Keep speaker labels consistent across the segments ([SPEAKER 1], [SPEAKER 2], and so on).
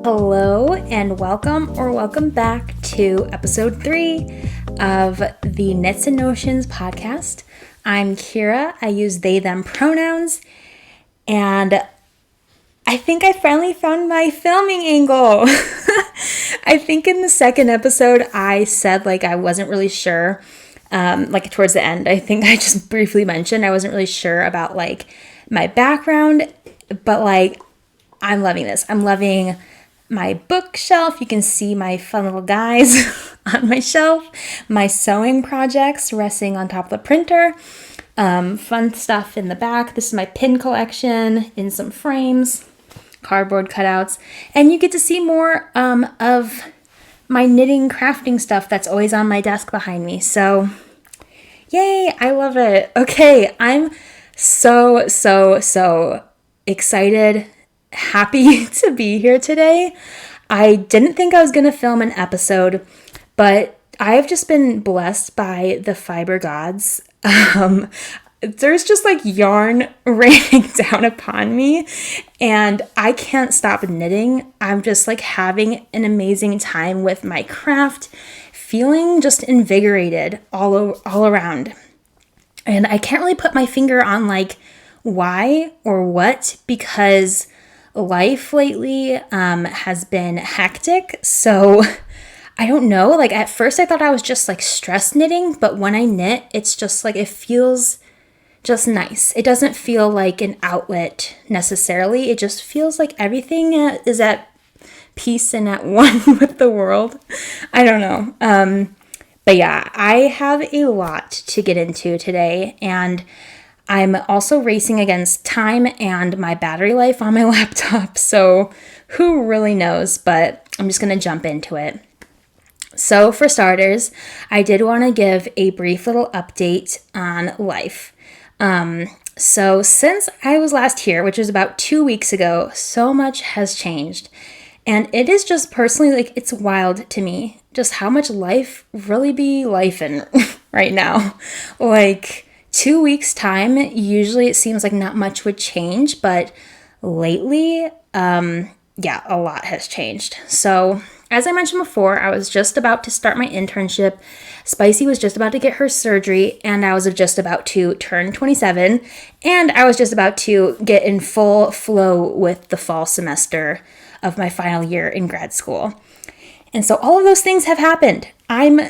[SPEAKER 1] Hello and welcome back to episode 3 of the Knits and Notions podcast. I'm Kira. I use they, them pronouns, and I think I finally found my filming angle. I think in the second episode I said I wasn't really sure, towards the end. I think I just briefly mentioned I wasn't really sure about my background, but I'm loving this. I'm loving my bookshelf. You can see my fun little guys on my shelf, my sewing projects resting on top of the printer, fun stuff in the back. This is my pin collection in some frames, cardboard cutouts, and you get to see more of my knitting, crafting stuff that's always on my desk behind me. So yay, I love it. Okay, I'm so excited, happy to be here today. I didn't think I was going to film an episode, but I've just been blessed by the fiber gods. There's just yarn raining down upon me, and I can't stop knitting. I'm just having an amazing time with my craft, feeling just invigorated all around. And I can't really put my finger on why or what, because life lately has been hectic. So I don't know. At first I thought I was just stress knitting, but when I knit, it's just it feels just nice. It doesn't feel like an outlet necessarily. It just feels like everything is at peace and at one with the world. I don't know. But yeah, I have a lot to get into today, and I'm also racing against time and my battery life on my laptop, so who really knows, but I'm just going to jump into it. So for starters, I did want to give a brief little update on life. So since I was last here, which was about 2 weeks ago, so much has changed. And it is just personally, it's wild to me just how much life really be lifing right now. 2 weeks time, usually it seems like not much would change, but lately, a lot has changed. So as I mentioned before, I was just about to start my internship. Spicy was just about to get her surgery, and I was just about to turn 27, and I was just about to get in full flow with the fall semester of my final year in grad school. And so all of those things have happened. I'm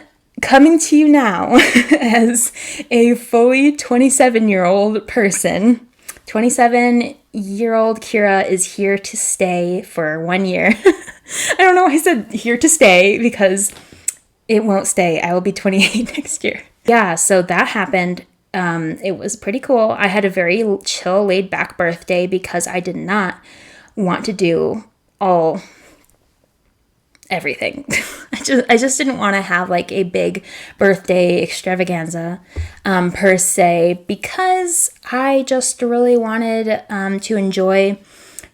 [SPEAKER 1] coming to you now as a fully 27-year-old person. 27-year-old Kira is here to stay for 1 year. I don't know why I said here to stay, because it won't stay. I will be 28 next year. Yeah, so that happened. It was pretty cool. I had a very chill, laid-back birthday because I did not want to do everything. I just didn't want to have a big birthday extravaganza per se, because I just really wanted to enjoy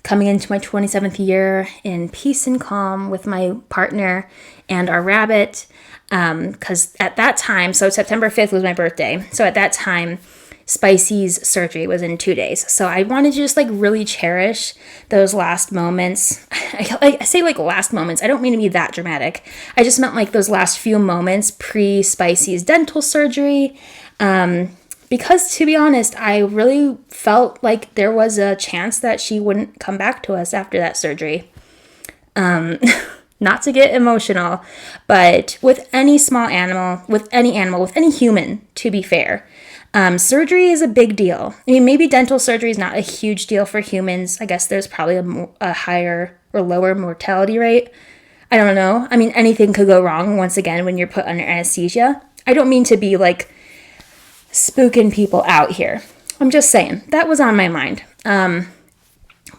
[SPEAKER 1] coming into my 27th year in peace and calm with my partner and our rabbit, because at that time, so September 5th was my birthday, so at that time Spicy's surgery was in 2 days. So I wanted to just really cherish those last moments. I say last moments. I don't mean to be that dramatic. I just meant those last few moments pre-Spicy's dental surgery. Because to be honest, I really felt there was a chance that she wouldn't come back to us after that surgery. Not to get emotional, but with any small animal, with any human, to be fair, surgery is a big deal. I mean, maybe dental surgery is not a huge deal for humans. I guess there's probably a higher or lower mortality rate. I don't know. I mean, anything could go wrong once again when you're put under anesthesia. I don't mean to be spooking people out here. I'm just saying, that was on my mind.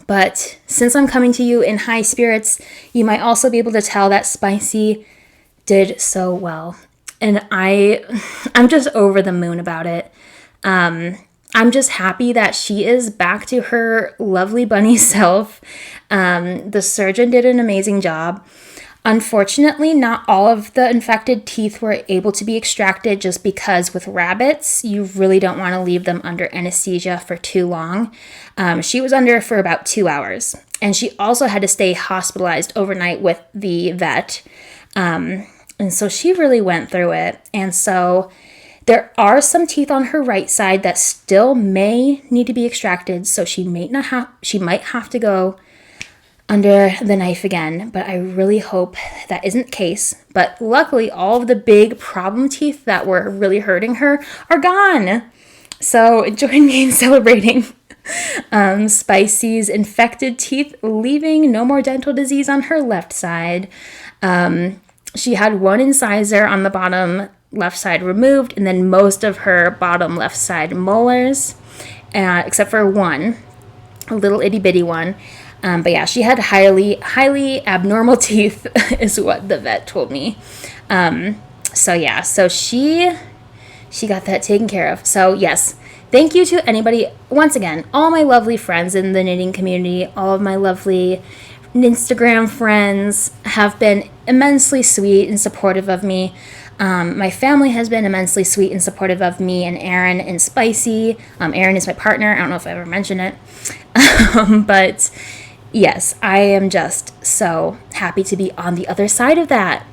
[SPEAKER 1] But since I'm coming to you in high spirits, you might also be able to tell that Spicy did so well. And I'm just over the moon about it. I'm just happy that she is back to her lovely bunny self. The surgeon did an amazing job. Unfortunately, not all of the infected teeth were able to be extracted, just because with rabbits, you really don't want to leave them under anesthesia for too long. She was under for about 2 hours. And she also had to stay hospitalized overnight with the vet. And so she really went through it. And so there are some teeth on her right side that still may need to be extracted. So she might have to go under the knife again, but I really hope that isn't the case. But luckily, all of the big problem teeth that were really hurting her are gone. So join me in celebrating Spicy's infected teeth, leaving no more dental disease on her left side. She had one incisor on the bottom left side removed, and then most of her bottom left side molars, except for one, a little itty bitty one. But yeah, she had highly abnormal teeth is what the vet told me. So she got that taken care of. So yes, thank you to anybody, once again, all my lovely friends in the knitting community, all of my lovely Instagram friends have been immensely sweet and supportive of me. My family has been immensely sweet and supportive of me and Erin and Spicy. Erin is my partner. I don't know if I ever mentioned it. But yes, I am just so happy to be on the other side of that.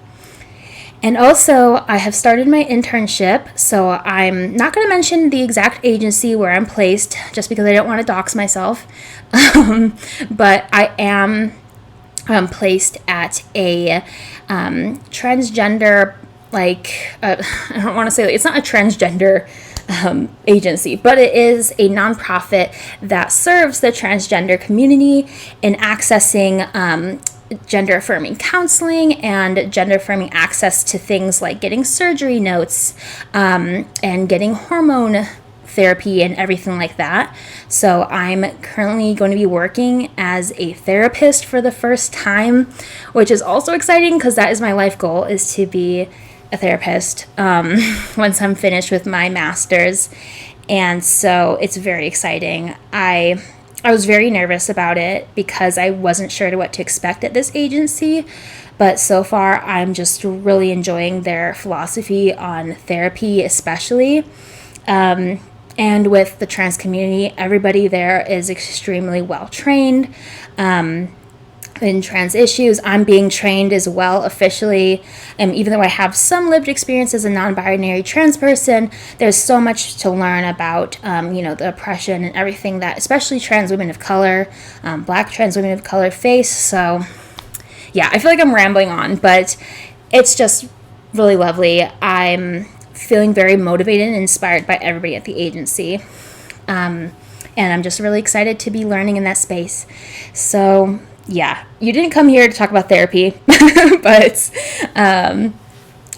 [SPEAKER 1] And also, I have started my internship, so I'm not going to mention the exact agency where I'm placed, just because I don't want to dox myself. But I am placed at a transgender, I don't want to say, it's not a transgender agency, but it is a nonprofit that serves the transgender community in accessing gender affirming counseling and gender affirming access to things like getting surgery notes and getting hormone therapy and everything like that. So I'm currently going to be working as a therapist for the first time, which is also exciting because that is my life goal, is to be a therapist once I'm finished with my master's. And so it's very exciting. I was very nervous about it because I wasn't sure what to expect at this agency, but so far I'm just really enjoying their philosophy on therapy, especially. And with the trans community, everybody there is extremely well trained in trans issues. I'm being trained as well officially, and even though I have some lived experience as a non-binary trans person, there's so much to learn about the oppression and everything that especially trans women of color, Black trans women of color face. So yeah, I feel like I'm rambling on, but it's just really lovely. I'm feeling very motivated and inspired by everybody at the agency, and I'm just really excited to be learning in that space. So yeah, you didn't come here to talk about therapy, but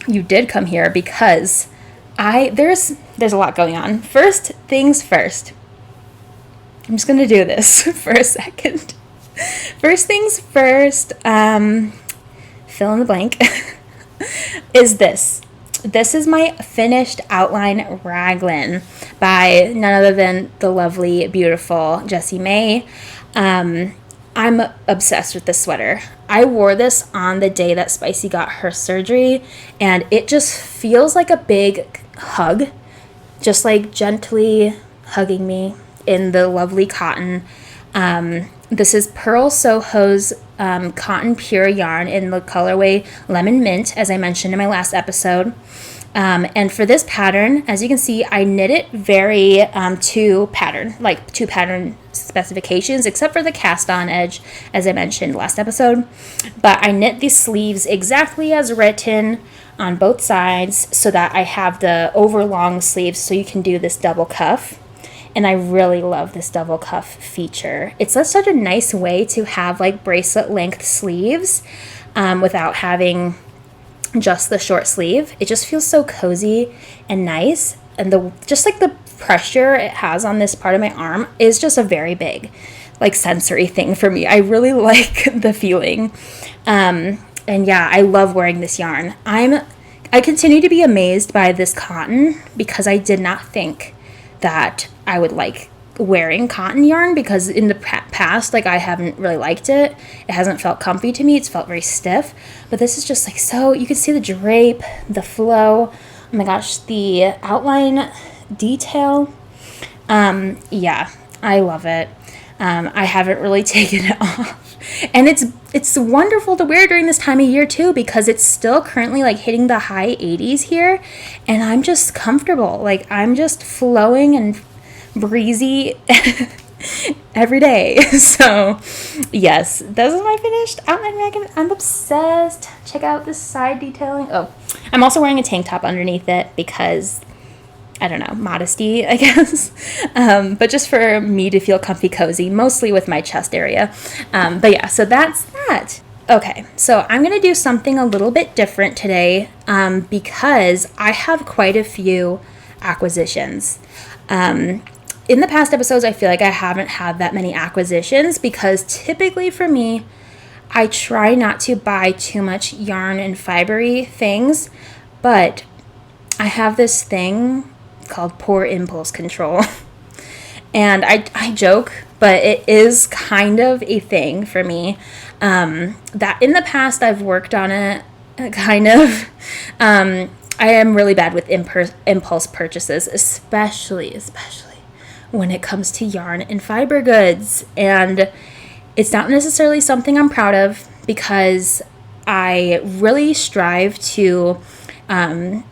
[SPEAKER 1] you did come here because there's a lot going on. First things first. I'm just gonna do this for a second. First things first, fill in the blank, is this. This is my finished outline raglan by none other than the lovely, beautiful Jessie May. I'm obsessed with this sweater. I wore this on the day that Spicy got her surgery, and it just feels like a big hug, just like gently hugging me in the lovely cotton. This is Purl Soho's cotton pure yarn in the colorway Lemon Mint, as I mentioned in my last episode. And for this pattern, as you can see, I knit it very to pattern specifications, except for the cast on edge, as I mentioned last episode. But I knit these sleeves exactly as written on both sides so that I have the overlong sleeves so you can do this double cuff. And I really love this double cuff feature. It's such a nice way to have like bracelet length sleeves without having just the short sleeve. It just feels so cozy and nice, and the pressure it has on this part of my arm is just a very big sensory thing for me. I really like the feeling, and yeah, I love wearing this yarn. I continue to be amazed by this cotton because I did not think that I would like wearing cotton yarn, because in the past I haven't really liked it. It hasn't felt comfy to me. It's felt very stiff, but this is just so you can see the drape, the flow, oh my gosh, the outline detail. Yeah, I love it. I haven't really taken it off. And it's wonderful to wear during this time of year too, because it's still currently like hitting the high 80s here, and I'm just comfortable. Like I'm just flowing and breezy every day. So yes, this is my finished outline ragged. I'm obsessed. Check out this side detailing. Oh, I'm also wearing a tank top underneath it because I don't know, modesty, I guess. But just for me to feel comfy cozy, mostly with my chest area. But yeah, so that's that. Okay, so I'm going to do something a little bit different today because I have quite a few acquisitions. In the past episodes, I feel like I haven't had that many acquisitions because typically for me, I try not to buy too much yarn and fibery things, but I have this thing called poor impulse control. And I joke, but it is kind of a thing for me. That in the past I've worked on it, kind of. I am really bad with impulse purchases, especially when it comes to yarn and fiber goods. And it's not necessarily something I'm proud of because I really strive to value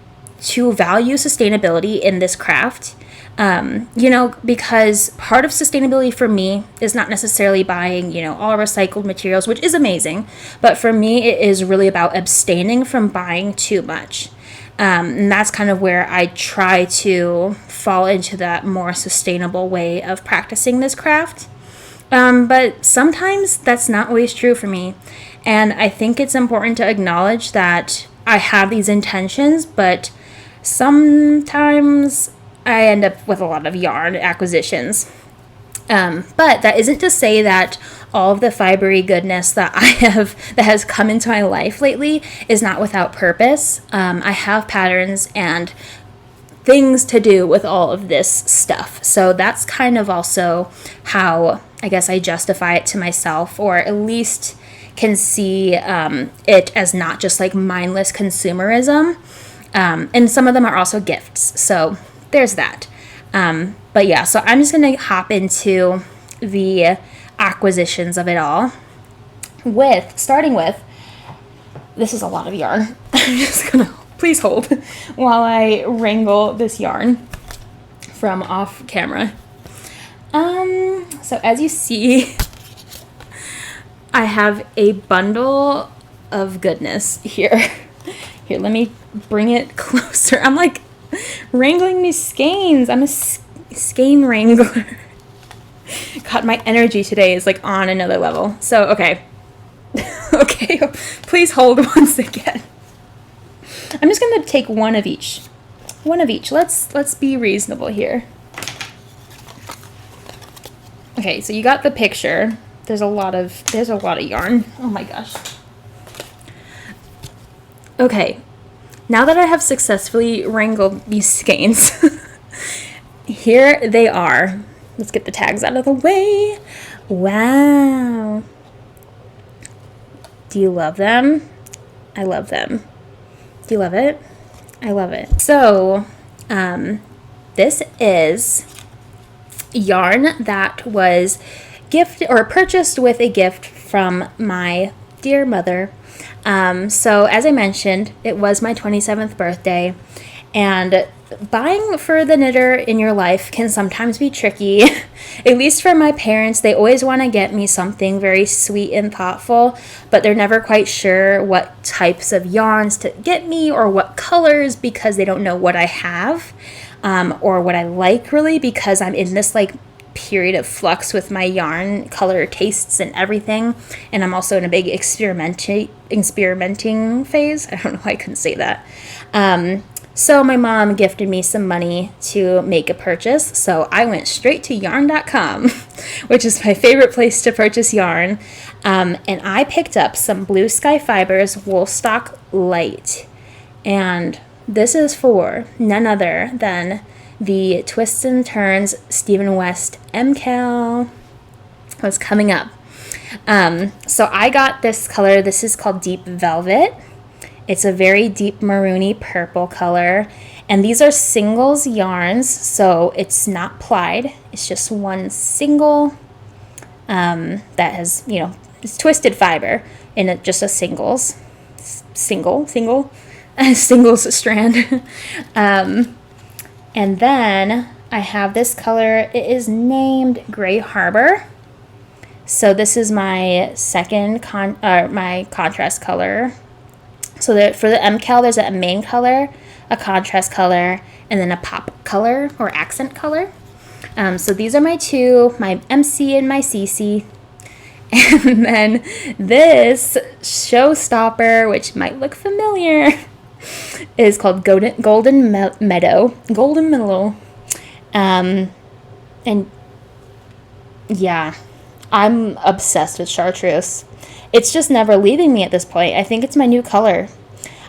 [SPEAKER 1] sustainability in this craft. Because part of sustainability for me is not necessarily buying, all recycled materials, which is amazing. But for me, it is really about abstaining from buying too much. And that's kind of where I try to fall into that more sustainable way of practicing this craft. But sometimes that's not always true for me. And I think it's important to acknowledge that I have these intentions, but sometimes I end up with a lot of yarn acquisitions. But that isn't to say that all of the fibery goodness that that has come into my life lately is not without purpose. I have patterns and things to do with all of this stuff. So that's kind of also how I guess I justify it to myself, or at least can see it as not just like mindless consumerism. And some of them are also gifts. So there's that. But yeah, so I'm just going to hop into the acquisitions of it all starting with, this is a lot of yarn. I'm just going to, please hold while I wrangle this yarn from off camera. So as you see, I have a bundle of goodness here. Here, let me bring it closer. I'm like wrangling these skeins. I'm a skein wrangler. God, my energy today is like on another level. So, okay. Okay, please hold once again. I'm just going to take one of each. One of each. Let's be reasonable here. Okay, so you got the picture. There's a lot of yarn. Oh my gosh. Okay. Now that I have successfully wrangled these skeins, here they are. Let's get the tags out of the way. Wow. Do you love them? I love them. Do you love it? I love it. So, this is yarn that was purchased with a gift from my dear mother. So as I mentioned, it was my 27th birthday, and buying for the knitter in your life can sometimes be tricky. At least for my parents, they always want to get me something very sweet and thoughtful, but they're never quite sure what types of yarns to get me or what colors, because they don't know what I have, or what I like really, because I'm in this like period of flux with my yarn color tastes and everything, and I'm also in a big experimenting phase. I don't know why I couldn't say that. So my mom gifted me some money to make a purchase, so I went straight to yarn.com, which is my favorite place to purchase yarn, and I picked up some Blue Sky Fibers Woolstock Light, and this is for none other than the Twists and Turns Stephen West MCal was coming up. So I got this color. This is called Deep Velvet. It's a very deep maroony purple color. And these are singles yarns, so it's not plied. It's just one single that has, it's twisted fiber in just a single singles strand. And then I have this color. It is named Gray Harbor. So this is my second my contrast color. So that for the MCal, there's a main color, a contrast color, and then a pop color or accent color. So these are my two, my MC and my CC. And then this showstopper, which might look familiar, is called Golden Meadow. And yeah, I'm obsessed with chartreuse. It's just never leaving me at this point. I think it's my new color.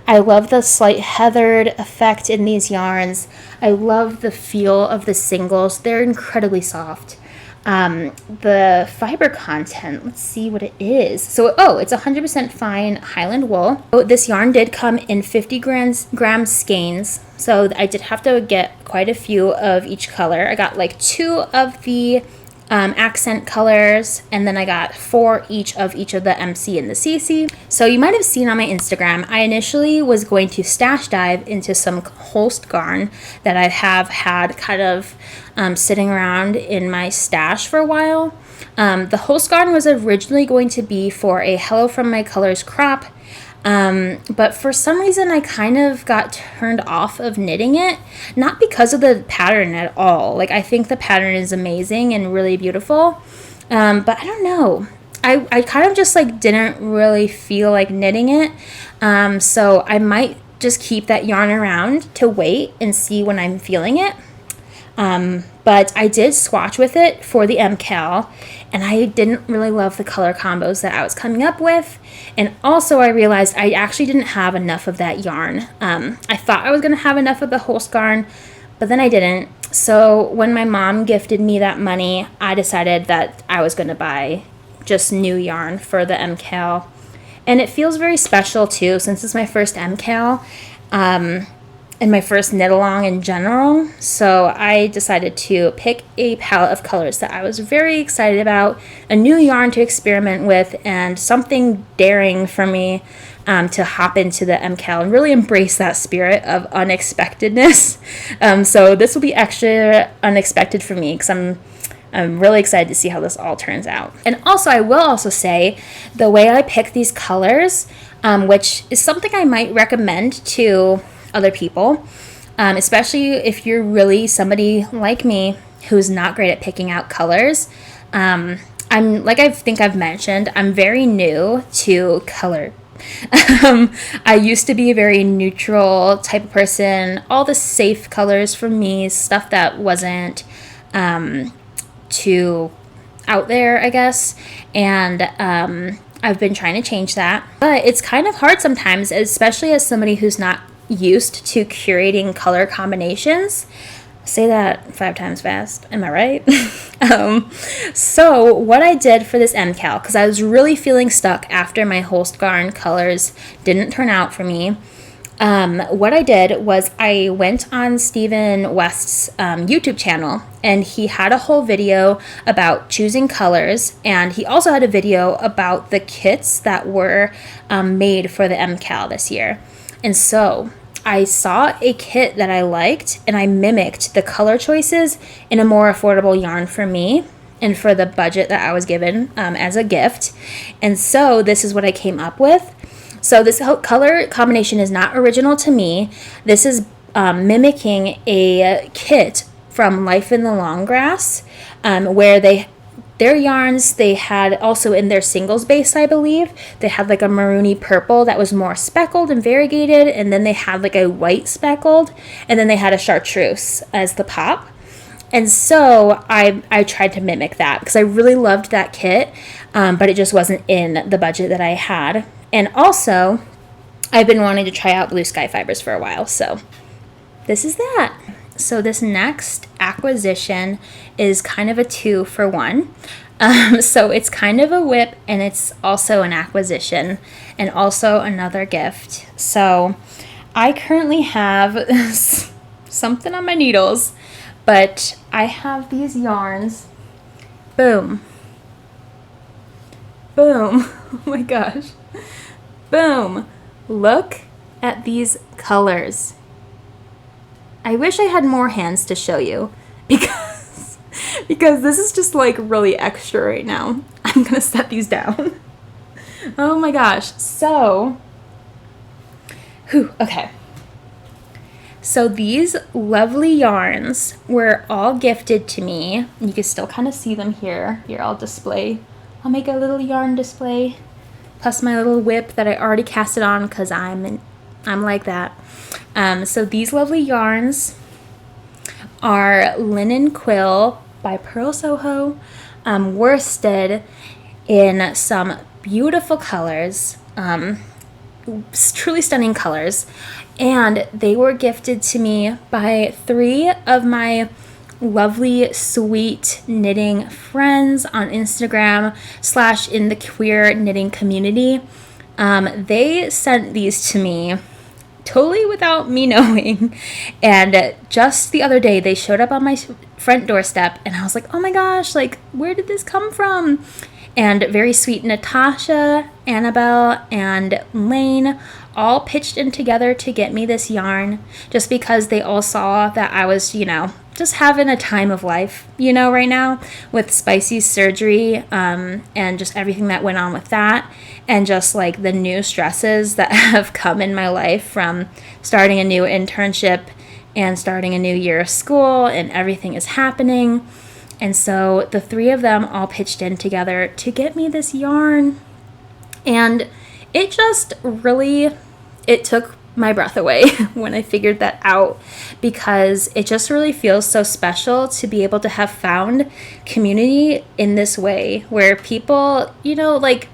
[SPEAKER 1] I love the slight heathered effect in these yarns. I love the feel of the singles. They're incredibly soft. The fiber content, let's see what it is. So, it's 100% fine Highland wool. This yarn did come in 50 gram skeins. So I did have to get quite a few of each color. I got like 2 of the accent colors, and then I got 4 each of the MC and the CC. So you might have seen on my Instagram, I initially was going to stash dive into some Holst garn that I have had kind of sitting around in my stash for a while. The Holst garn was originally going to be for a Hello From My Colors crop, but for some reason I kind of got turned off of knitting it, not because of the pattern at all. Like, I think the pattern is amazing and really beautiful, but I don't know. I kind of just like didn't really feel like knitting it, so I might just keep that yarn around to wait and see when I'm feeling it. But I did swatch with it for the MCal, and I didn't really love the color combos that I was coming up with. And also I realized I actually didn't have enough of that yarn. I thought I was going to have enough of the Holst garn, but then I didn't. So when my mom gifted me that money, I decided that I was going to buy just new yarn for the MCal. And it feels very special too, since it's my first MCal. And my first knit along in general. So I decided to pick a palette of colors that I was very excited about, a new yarn to experiment with, and something daring for me to hop into the MCal and really embrace that spirit of unexpectedness. So this will be extra unexpected for me because I'm really excited to see how this all turns out. And also, I will also say the way I pick these colors, which is something I might recommend to other people, especially if you're really somebody like me who's not great at picking out colors. I'm like I think I've mentioned, I'm very new to color. I used to be a very neutral type of person. All the safe colors for me, stuff that wasn't too out there, I guess. And I've been trying to change that, but it's kind of hard sometimes, especially as somebody who's not used to curating color combinations. Say that 5 times fast. Am I right? So what I did for this MCal, because I was really feeling stuck after my Holst garn colors didn't turn out for me, what I did was I went on Stephen West's YouTube channel, and he had a whole video about choosing colors, and he also had a video about the kits that were made for the MCal this year. And so I saw a kit that I liked, and I mimicked the color choices in a more affordable yarn for me and for the budget that I was given as a gift. And so this is what I came up with. So this color combination is not original to me. This is mimicking a kit from Life in the Long Grass, where their yarns, they had also in their singles base, I believe, they had like a maroony purple that was more speckled and variegated, and then they had like a white speckled, and then they had a chartreuse as the pop. And so I tried to mimic that because I really loved that kit, but it just wasn't in the budget that I had. And also, I've been wanting to try out Blue Sky Fibers for a while, so this is that. So this next acquisition is kind of a 2 for 1. So it's kind of a whip, and it's also an acquisition and also another gift. So I currently have something on my needles, but I have these yarns. Boom. Boom. Oh my gosh. Boom. Look at these colors. I wish I had more hands to show you because this is just like really extra right now. I'm gonna set these down. Oh my gosh. So, okay. So these lovely yarns were all gifted to me. You can still kind of see them here. Here, I'll make a little yarn display. Plus my little whip that I already casted on because I'm like that. So these lovely yarns are Linen Quill by Purl Soho, worsted in some beautiful colors, truly stunning colors. And they were gifted to me by 3 of my lovely, sweet knitting friends on Instagram / in the queer knitting community. They sent these to me totally without me knowing. And just the other day, they showed up on my front doorstep, and I was like, oh my gosh, like, where did this come from? And very sweet Natasha, Annabelle, and Lane all pitched in together to get me this yarn just because they all saw that I was, just having a time of life, right now with Spicy's surgery and just everything that went on with that, and just like the new stresses that have come in my life from starting a new internship and starting a new year of school, and everything is happening. And so the 3 of them all pitched in together to get me this yarn. And it just really, it took my breath away when I figured that out, because it just really feels so special to be able to have found community in this way where people, like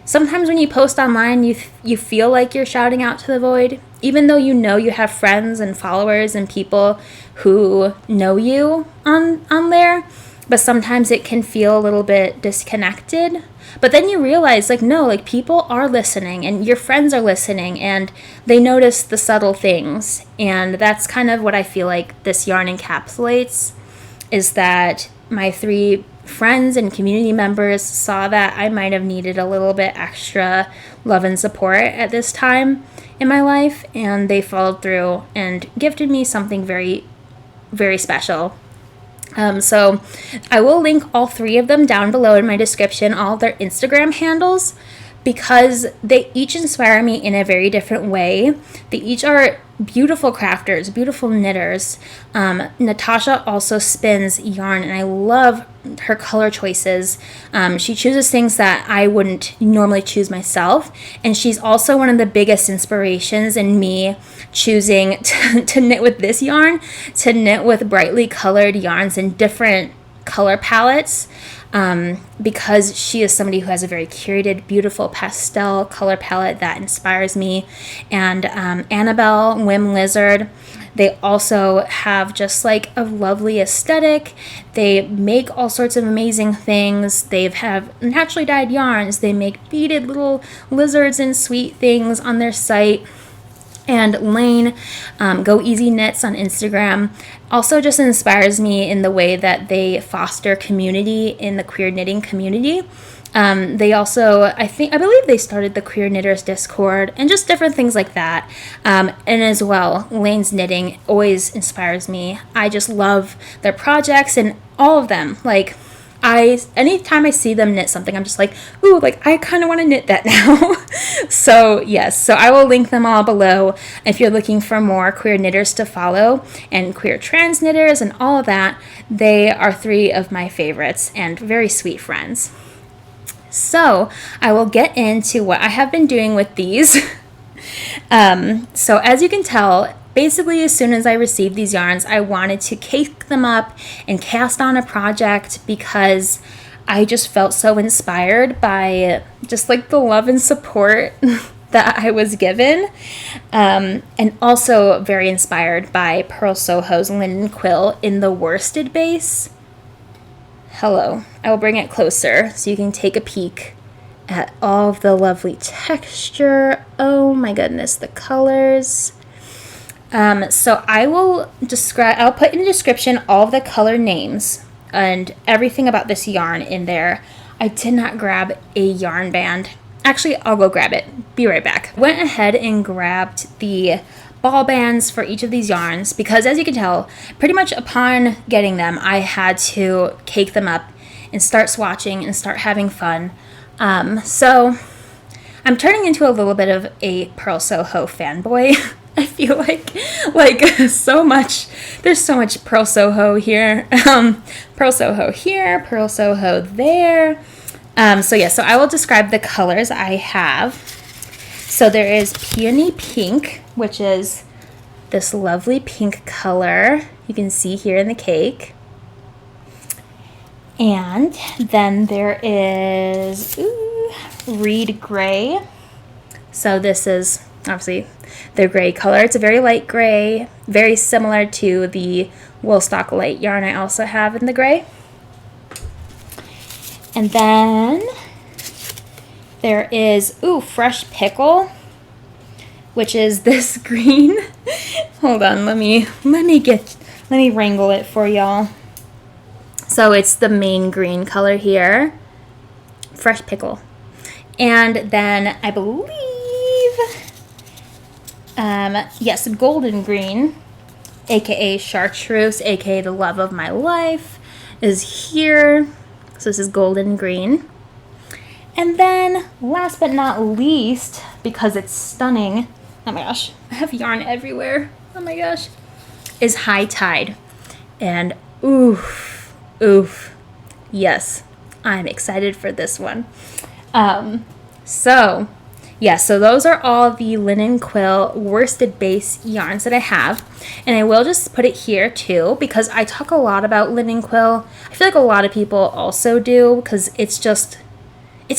[SPEAKER 1] sometimes when you post online, you feel like you're shouting out to the void, even though you have friends and followers and people who know you on there. But sometimes it can feel a little bit disconnected. But then you realize, no, people are listening, and your friends are listening, and they notice the subtle things. And that's kind of what I feel like this yarn encapsulates, is that my 3 friends and community members saw that I might have needed a little bit extra love and support at this time in my life, and they followed through and gifted me something very, very special. So I will link all 3 of them down below in my description, all their Instagram handles, because they each inspire me in a very different way. They each are beautiful crafters, beautiful knitters. Natasha also spins yarn, and I love her color choices. She chooses things that I wouldn't normally choose myself, and she's also one of the biggest inspirations in me choosing to knit with this yarn, to knit with brightly colored yarns and different color palettes, because she is somebody who has a very curated, beautiful pastel color palette that inspires me. And Annabelle, Whim Lizard, they also have just like a lovely aesthetic. They make all sorts of amazing things. They have naturally dyed yarns. They make beaded little lizards and sweet things on their site. And Lane, Go Easy Knits on Instagram, also just inspires me in the way that they foster community in the queer knitting community. They also, I believe they started the Queer Knitters Discord and just different things like that. And as well, Lane's knitting always inspires me. I just love their projects and all of them. Anytime I see them knit something, I'm just like, ooh, I kind of want to knit that now. So yes, so I will link them all below if you're looking for more queer knitters to follow and queer trans knitters and all of that. They are 3 of my favorites and very sweet friends. So I will get into what I have been doing with these. So as you can tell, basically, as soon as I received these yarns, I wanted to cake them up and cast on a project because I just felt so inspired by just the love and support that I was given. And also very inspired by Purl Soho's linen quill in the worsted base. Hello, I will bring it closer so you can take a peek at all of the lovely texture. Oh my goodness, the colors. So I'll put in the description all of the color names and everything about this yarn in there. I did not grab a yarn band. Actually, I'll go grab it. Be right back. Went ahead and grabbed the ball bands for each of these yarns because, as you can tell, pretty much upon getting them, I had to cake them up and start swatching and start having fun. So I'm turning into a little bit of a Purl Soho fanboy. I feel like so much. There's so much Purl Soho here. Purl Soho here, Purl Soho there. So I will describe the colors I have. So there is Peony Pink, which is this lovely pink color you can see here in the cake. And then there is Reed Gray. So this is obviously the gray color. It's a very light gray, very similar to the Woolstock Light yarn I also have in the gray. And then there is Fresh Pickle, which is this green. Hold on, let me wrangle it for y'all. So it's the main green color here, Fresh Pickle. And then I believe, yes, Golden Green, aka Chartreuse, aka the love of my life, is here. So this is Golden Green. And then last but not least, because it's stunning, oh my gosh, I have yarn everywhere, oh my gosh, is High Tide. And oof, yes, I'm excited for this one. So those are all the linen quill worsted base yarns that I have. And I will just put it here too, because I talk a lot about linen quill. I feel like a lot of people also do, because it's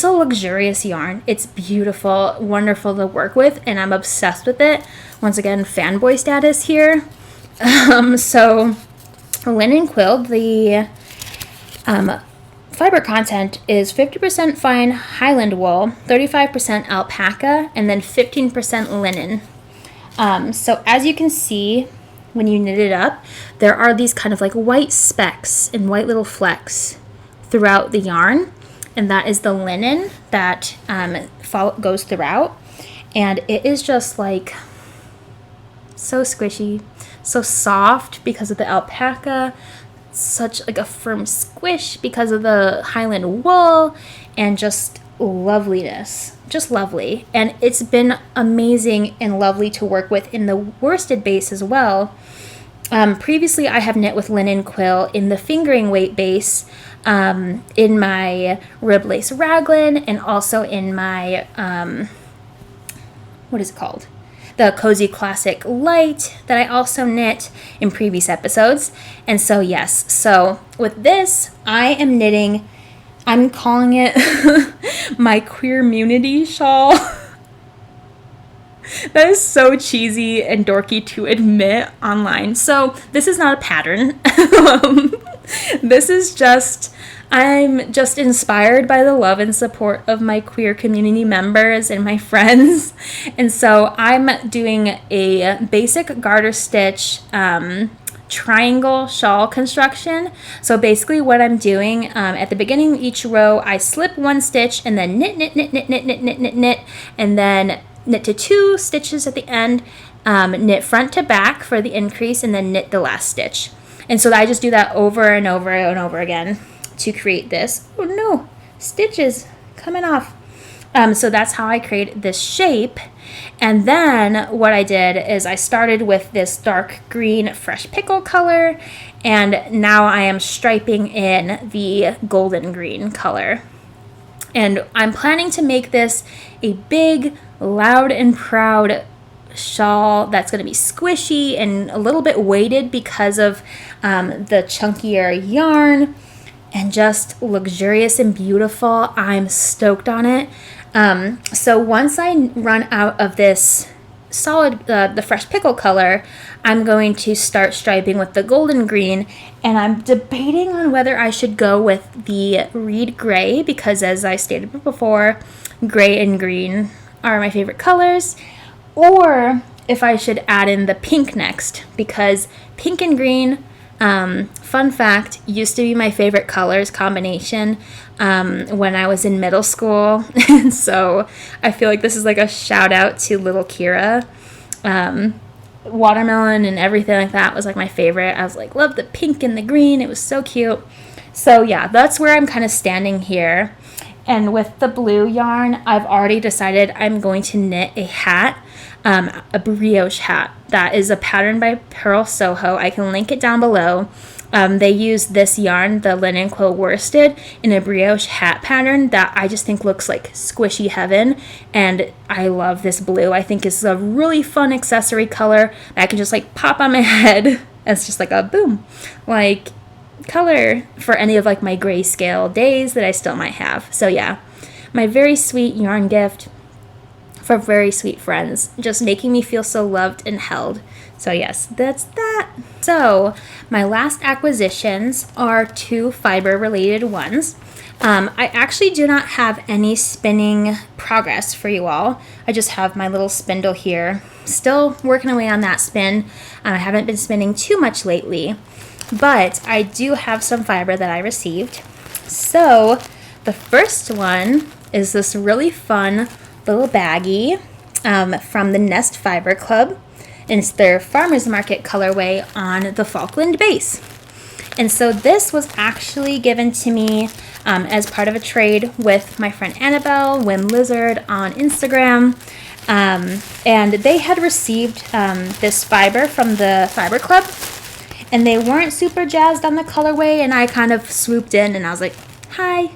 [SPEAKER 1] a luxurious yarn. It's beautiful, wonderful to work with, and I'm obsessed with it. Once again, fanboy status here. So linen quill, the fiber content is 50% fine Highland wool, 35% alpaca, and then 15% linen. So as you can see, when you knit it up, there are these kind of like white specks and white little flecks throughout the yarn, and that is the linen that goes throughout. And it is just like so squishy, so soft because of the alpaca, such like a firm squish because of the Highland wool, and just loveliness, just lovely. And it's been amazing and lovely to work with in the worsted base as well. Previously I have knit with linen quill in the fingering weight base, in my rib lace raglan, and also in my what is it called, the Cozy Classic Light that I also knit in previous episodes. And so yes, so with this I am knitting, I'm calling it my Queer-mmunity shawl. That is so cheesy and dorky to admit online. So this is not a pattern. This is just, I'm just inspired by the love and support of my queer community members and my friends. And so I'm doing a basic garter stitch triangle shawl construction. So basically what I'm doing, at the beginning of each row, I slip one stitch and then knit, and then knit to 2 stitches at the end, knit front to back for the increase, and then knit the last stitch. And so I just do that over and over and over again to create this. Oh no, stitches coming off. So that's how I create this shape. And then what I did is I started with this dark green Fresh Pickle color, and now I am striping in the golden green color. And I'm planning to make this a big, loud and proud shawl that's going to be squishy and a little bit weighted because of the chunkier yarn, and just luxurious and beautiful. I'm stoked on it. So once I run out of this solid, the Fresh Pickle color, I'm going to start striping with the golden green, and I'm debating on whether I should go with the Reed Gray, because as I stated before, gray and green are my favorite colors, or if I should add in the pink next, because pink and green Fun fact, used to be my favorite colors combination when I was in middle school. And so I feel like this is like a shout out to little Kira. Watermelon and everything like that was like my favorite. I was like, love the pink and the green. It was so cute. So yeah, that's where I'm kind of standing here. And with the blue yarn, I've already decided I'm going to knit a hat, a brioche hat. That is a pattern by Purl Soho. I can link it down below. They use this yarn, the linen quilt worsted, in a brioche hat pattern that I just think looks like squishy heaven. And I love this blue. I think it's a really fun accessory color that I can just like pop on my head. It's just like a boom, like color for any of like my grayscale days that I still might have. So yeah, my very sweet yarn gift for very sweet friends, just making me feel so loved and held. So yes, that's that. So my last acquisitions are 2 fiber related ones. I actually do not have any spinning progress for you all. I just have my little spindle here, still working away on that spin. I haven't been spinning too much lately, but I do have some fiber that I received. So the first one is this really fun little baggie from the Nest Fiber Club. And it's their farmer's market colorway on the Falkland base. And so this was actually given to me as part of a trade with my friend Annabelle, Whim Lizard, on Instagram. And they had received this fiber from the Fiber Club, and they weren't super jazzed on the colorway, and I kind of swooped in and I was like, hi,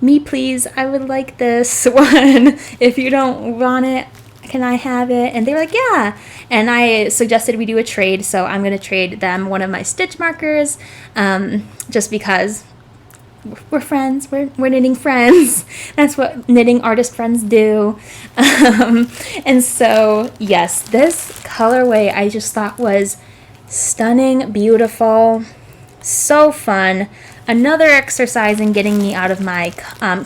[SPEAKER 1] me please, I would like this one. If you don't want it, can I have it? And they were like, yeah. And I suggested we do a trade, so I'm going to trade them one of my stitch markers, just because we're friends. We're knitting friends. That's what knitting artist friends do. And so, yes, this colorway I just thought was stunning, beautiful, so fun. Another exercise in getting me out of my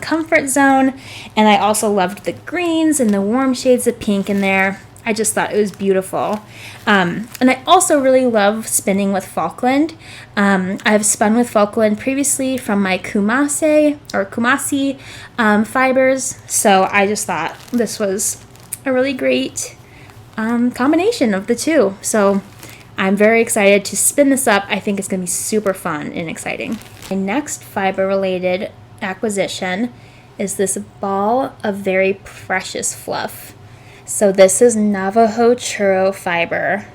[SPEAKER 1] comfort zone. And I also loved the greens and the warm shades of pink in there. I just thought it was beautiful. And I also really love spinning with Falkland. I've spun with Falkland previously from my Kumasi fibers. So I just thought this was a really great combination of the two. So I'm very excited to spin this up. I think it's going to be super fun and exciting. My next fiber-related acquisition is this ball of very precious fluff. So this is Navajo churro fiber.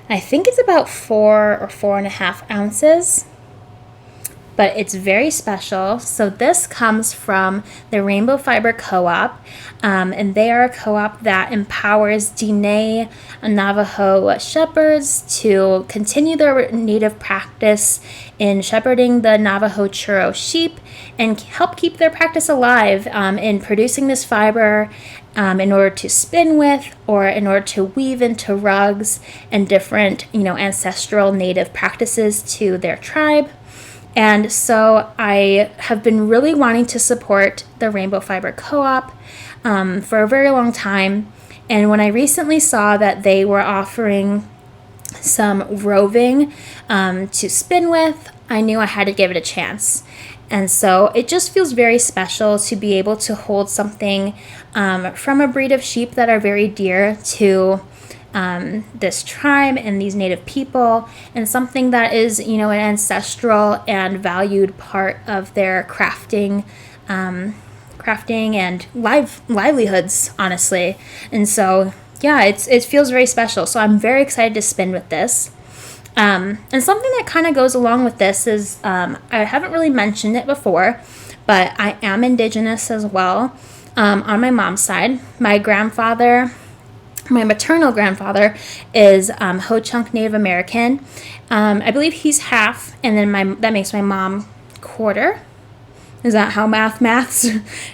[SPEAKER 1] I think it's about 4 or 4.5 ounces, but it's very special. So this comes from the Rainbow Fiber Co-op, and they are a co-op that empowers Diné Navajo shepherds to continue their native practice in shepherding the Navajo churro sheep and help keep their practice alive in producing this fiber in order to spin with, or in order to weave into rugs and different, ancestral native practices to their tribe. And so I have been really wanting to support the Rainbow Fiber Co-op for a very long time. And when I recently saw that they were offering some roving to spin with, I knew I had to give it a chance. And so it just feels very special to be able to hold something from a breed of sheep that are very dear to this tribe and these native people, and something that is, an ancestral and valued part of their crafting and livelihoods, honestly. And so, yeah, it feels very special. So I'm very excited to spin with this. And something that kind of goes along with this is, I haven't really mentioned it before, but I am Indigenous as well. On my mom's side, my maternal grandfather is Ho-Chunk Native American. I believe he's half, and then that makes my mom quarter. Is that how maths?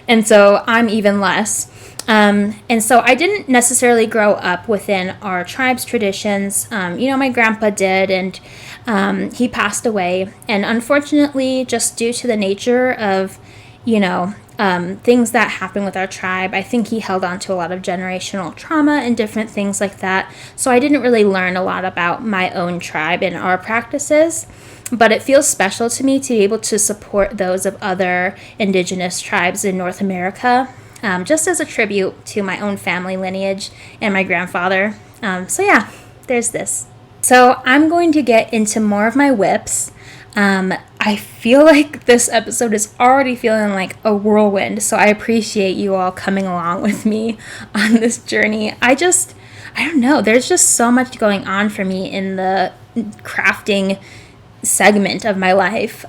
[SPEAKER 1] And so I'm even less. And so I didn't necessarily grow up within our tribe's traditions. My grandpa did, and he passed away. And unfortunately, just due to the nature of, things that happen with our tribe, I think he held on to a lot of generational trauma and different things like that. So I didn't really learn a lot about my own tribe and our practices. but it feels special to me to be able to support those of other indigenous tribes in North America, just as a tribute to my own family lineage and my grandfather. So yeah, there's this. So I'm going to get into more of my whips. I feel like this episode is already feeling like a whirlwind, so I appreciate you all coming along with me on this journey. I don't know, there's just so much going on for me in the crafting segment of my life.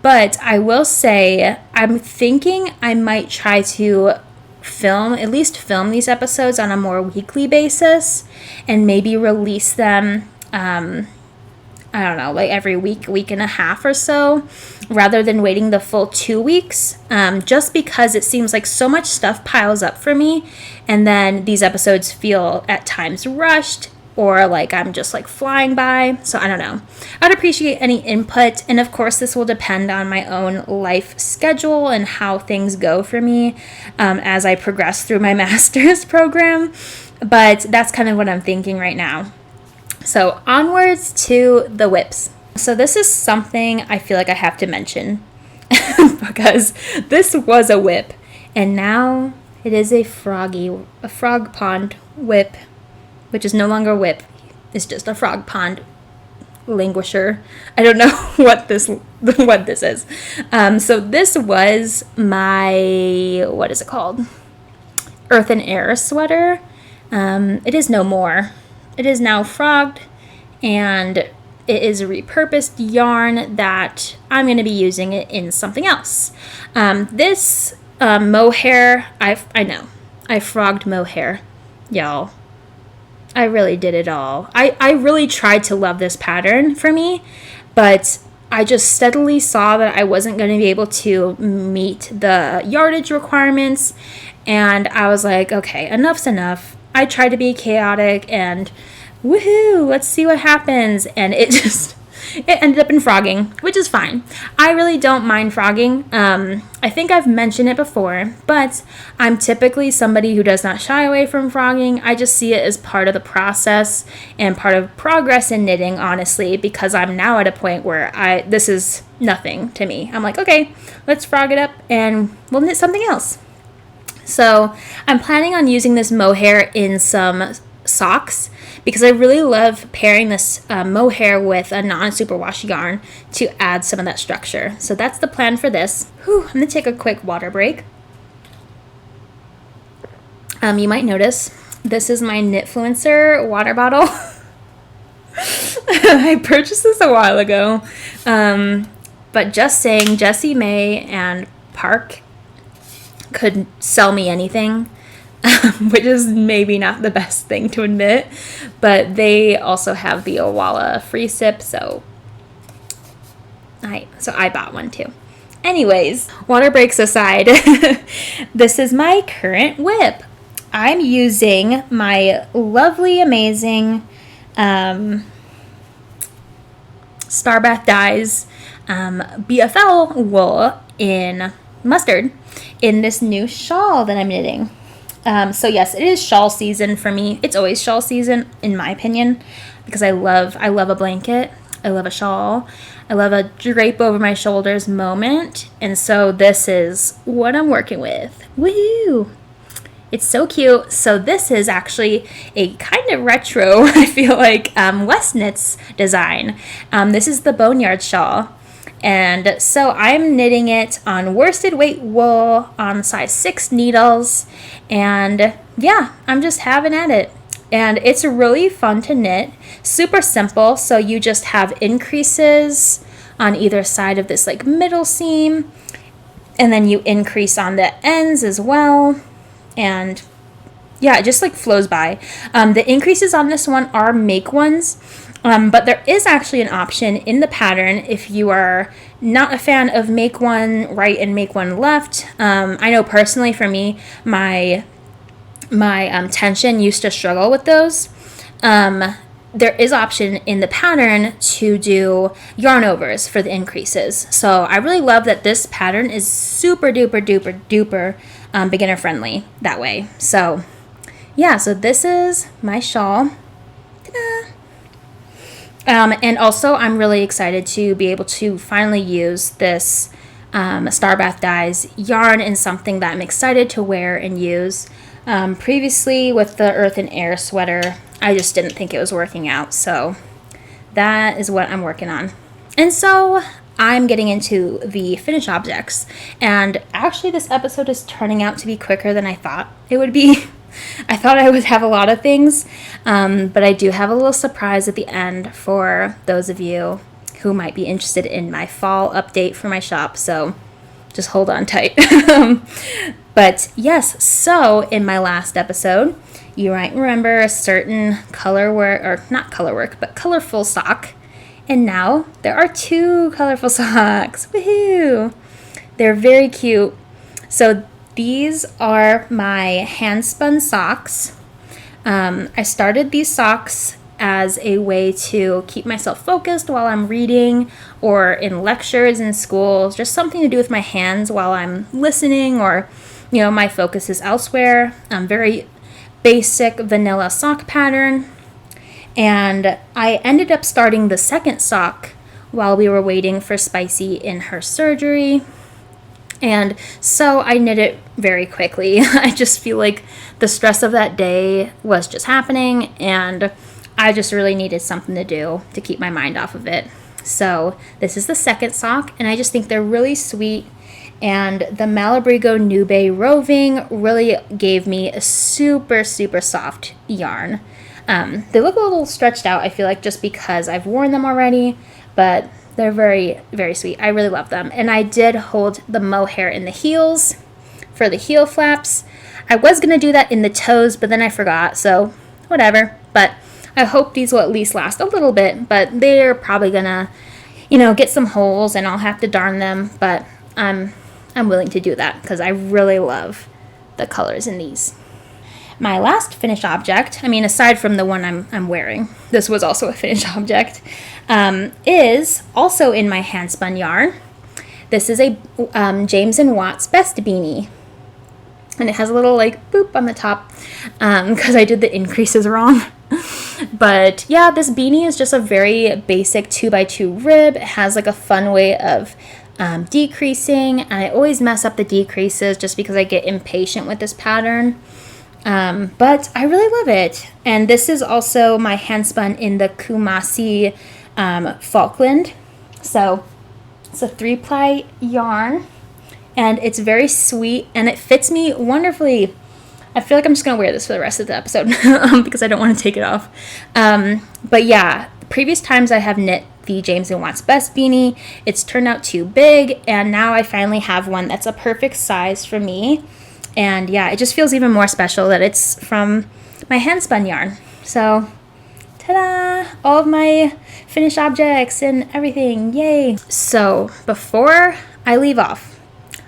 [SPEAKER 1] But I will say, I'm thinking I might try to at least film these episodes on a more weekly basis and maybe release them, I don't know, like every week and a half or so, rather than waiting the full 2 weeks, just because it seems like so much stuff piles up for me, and then these episodes feel at times rushed, or like I'm just like flying by. So I don't know. I'd appreciate any input, and of course this will depend on my own life schedule and how things go for me as I progress through my master's program, but that's kind of what I'm thinking right now. So onwards to the whips. So this is something I feel like I have to mention because this was a whip, and now it is a frog pond whip, which is no longer a whip. It's just a frog pond languisher. I don't know what this is. So this was my, what is it called? Earth and Air sweater. It is no more. It is now frogged, and it is a repurposed yarn that I'm going to be using it in something else. This mohair, I frogged mohair, y'all. I really did it all. I really tried to love this pattern for me, but I just steadily saw that I wasn't going to be able to meet the yardage requirements, and I was like, okay, enough's enough. I tried to be chaotic and woohoo, let's see what happens. And it ended up in frogging, which is fine. I really don't mind frogging. I think I've mentioned it before, but I'm typically somebody who does not shy away from frogging. I just see it as part of the process and part of progress in knitting, honestly, because I'm now at a point where this is nothing to me. I'm like, okay, let's frog it up and we'll knit something else. So I'm planning on using this mohair in some socks because I really love pairing this mohair with a non-superwash yarn to add some of that structure. So that's the plan for this. I'm going to take a quick water break. You might notice this is my Knitfluencer water bottle. I purchased this a while ago. But just saying, Jessie May and Park could sell me anything, which is maybe not the best thing to admit, but they also have the Owala free sip, so I bought one too. Anyways, water breaks aside, this is my current whip. I'm using my lovely, amazing Starbath Dyes BFL wool in mustard in this new shawl that I'm knitting. So yes, it is shawl season for me. It's always shawl season in my opinion, because I love a blanket. I love a shawl. I love a drape over my shoulders moment. And so this is what I'm working with. Woohoo! It's so cute. So this is actually a kind of retro, I feel like, West Knits design. This is the Boneyard shawl. And so I'm knitting it on worsted weight wool on size 6 needles, and yeah, I'm just having at it. And it's really fun to knit, super simple. So you just have increases on either side of this like middle seam, and then you increase on the ends as well. And yeah, it just like flows by. The increases on this one are make ones. But there is actually an option in the pattern if you are not a fan of make one right and make one left. I know personally for me, my tension used to struggle with those. There is option in the pattern to do yarn overs for the increases. So I really love that this pattern is super duper duper duper beginner friendly that way. So yeah, so this is my shawl. Ta-da! And also, I'm really excited to be able to finally use this Starbath Dyes yarn in something that I'm excited to wear and use. Previously, with the Earth and Air sweater, I just didn't think it was working out. So that is what I'm working on. And so I'm getting into the finished objects. And actually, this episode is turning out to be quicker than I thought it would be. I thought I would have a lot of things, but I do have a little surprise at the end for those of you who might be interested in my fall update for my shop, so just hold on tight. But yes, so in my last episode, you might remember a certain colorful sock, and now there are 2 colorful socks. Woohoo! They're very cute. So these are my hand-spun socks. I started these socks as a way to keep myself focused while I'm reading or in lectures in school, just something to do with my hands while I'm listening or, my focus is elsewhere. Very basic vanilla sock pattern. And I ended up starting the second sock while we were waiting for Spicy in her surgery. And so I knit it very quickly. I just feel like the stress of that day was just happening, and I just really needed something to do to keep my mind off of it. So this is the second sock, and I just think they're really sweet. And the Malabrigo Nube Roving really gave me a super, super soft yarn. They look a little stretched out, I feel like, just because I've worn them already, but they're very, very sweet. I really love them. And I did hold the mohair in the heels for the heel flaps. I was going to do that in the toes, but then I forgot, so whatever. But I hope these will at least last a little bit, but they're probably going to, get some holes and I'll have to darn them, but I'm willing to do that because I really love the colors in these. My last finished object, aside from the one I'm wearing, this was also a finished object, is also in my hand-spun yarn. This is a James & Watt's Best Beanie. And it has a little, boop on the top because I did the increases wrong. But, yeah, this beanie is just a very basic 2x2 rib. It has, a fun way of decreasing. And I always mess up the decreases just because I get impatient with this pattern. But I really love it. And this is also my hand spun in the Kumasi Falkland. So it's a 3-ply yarn and it's very sweet and it fits me wonderfully. I feel like I'm just going to wear this for the rest of the episode because I don't want to take it off. But yeah, previous times I have knit the James & Watt's Best Beanie. It's turned out too big and now I finally have one that's a perfect size for me. And yeah, it just feels even more special that it's from my hand-spun yarn. So, ta-da! All of my finished objects and everything. Yay! So, before I leave off,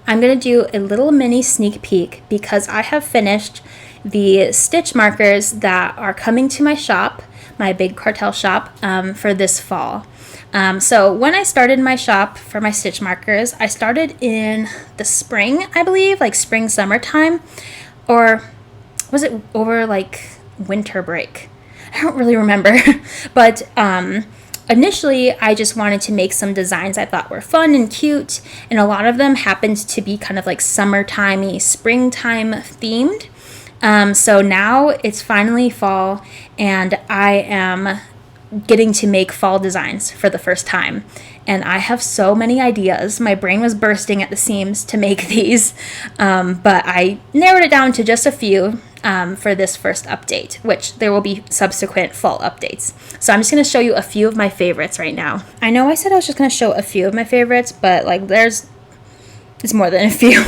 [SPEAKER 1] I'm going to do a little mini sneak peek because I have finished the stitch markers that are coming to my shop, my big cartel shop, for this fall. So when I started my shop for my stitch markers, I started in the spring, I believe, spring, summertime, or was it over winter break? I don't really remember, but initially I just wanted to make some designs I thought were fun and cute, and a lot of them happened to be kind of summertimey, springtime themed. So now it's finally fall, and I am getting to make fall designs for the first time. And I have so many ideas. My brain was bursting at the seams to make these, but I narrowed it down to just a few for this first update, which there will be subsequent fall updates. So I'm just going to show you a few of my favorites right now. I know I said I was just going to show a few of my favorites, but it's more than a few.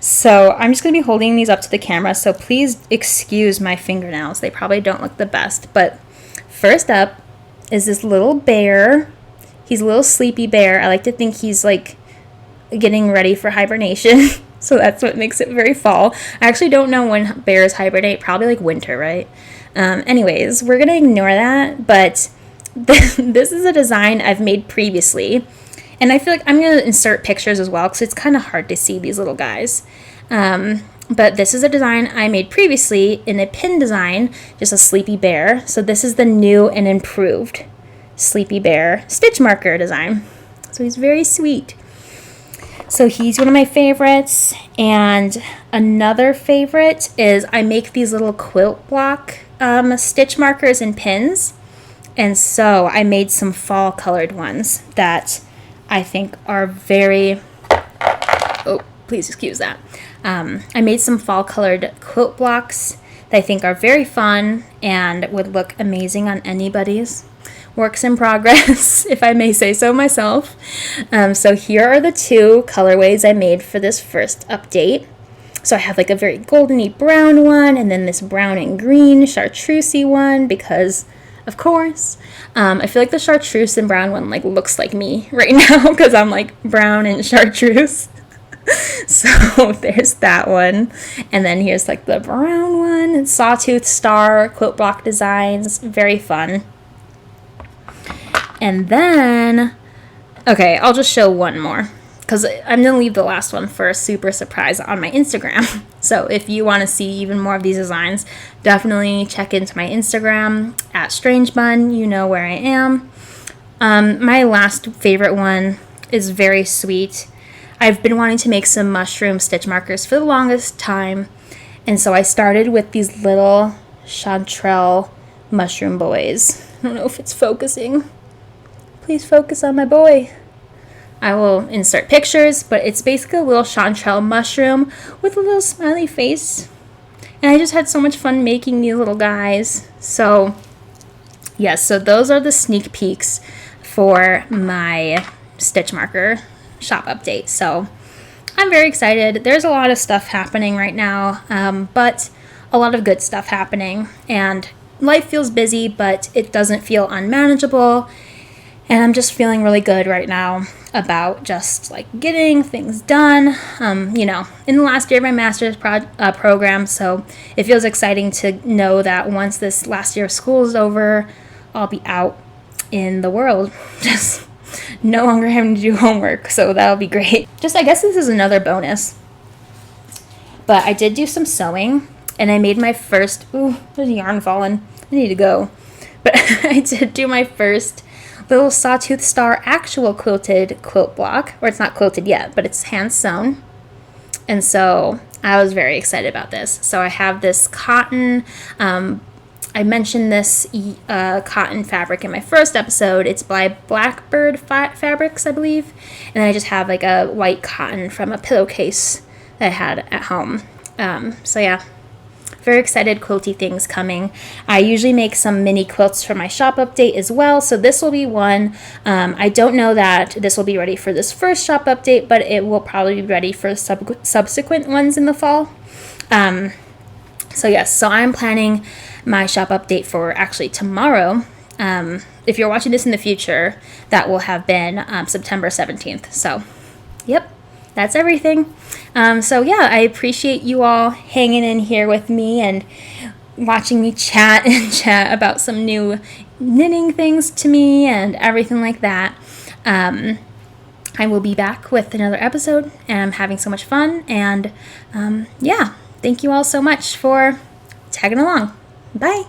[SPEAKER 1] So I'm just going to be holding these up to the camera, so please excuse my fingernails. They probably don't look the best, but first up is this little bear. He's a little sleepy bear. I like to think he's getting ready for hibernation. So that's what makes it very fall. I actually don't know when bears hibernate. Probably winter, right? Anyways, we're going to ignore that. But this is a design I've made previously. And I feel like I'm going to insert pictures as well because it's kind of hard to see these little guys. But this is a design I made previously in a pin design, just a sleepy bear. So this is the new and improved sleepy bear stitch marker design. So he's very sweet. So he's one of my favorites. And another favorite is I make these little quilt block stitch markers and pins. And so I made some fall colored ones that I think are very, oh, please excuse that. I made some fall colored quilt blocks that I think are very fun and would look amazing on anybody's works in progress, if I may say so myself. So here are the two colorways I made for this first update. So I have like a very goldeny brown one, and then this brown and green chartreusey one, because of course. I feel like the chartreuse and brown one like looks like me right now because I'm like brown and chartreuse. So there's that one. And then here's like the brown one, sawtooth star quilt block designs, very fun. And then, okay, I'll just show one more because I'm going to leave the last one for a super surprise on my Instagram. So if you want to see even more of these designs, definitely check into my Instagram at strangebun. You know where I am. My last favorite one is very sweet. I've been wanting to make some mushroom stitch markers for the longest time. And so I started with these little chanterelle mushroom boys. I don't know if it's focusing. Please focus on my boy. I will insert pictures, but it's basically a little chanterelle mushroom with a little smiley face. And I just had so much fun making these little guys. So, yes, so those are the sneak peeks for my stitch marker shop update. So, I'm very excited. There's a lot of stuff happening right now, but a lot of good stuff happening. And life feels busy, but it doesn't feel unmanageable. And I'm just feeling really good right now about just like getting things done, in the last year of my master's program. So it feels exciting to know that once this last year of school is over, I'll be out in the world, just no longer having to do homework. So that'll be great. I guess this is another bonus, but I did do some sewing and I made my first, there's yarn falling. I need to go. But I did do my first little sawtooth star actual quilted quilt block, or it's not quilted yet, but it's hand sewn. And so I was very excited about this. So I have this cotton, I mentioned this cotton fabric in my first episode. It's by Blackbird Fabrics, I believe. And then I just have like a white cotton from a pillowcase that I had at home. So yeah. Very excited, quilty things coming. I usually make some mini quilts for my shop update as well, so this will be one. I don't know that this will be ready for this first shop update, but it will probably be ready for subsequent ones in the fall. So yes, so I'm planning my shop update for actually tomorrow. If you're watching this in the future, that will have been September 17th. So, yep. That's everything. So yeah, I appreciate you all hanging in here with me and watching me chat about some new knitting things to me and everything like that. I will be back with another episode, and I'm having so much fun. And yeah, thank you all so much for tagging along. Bye.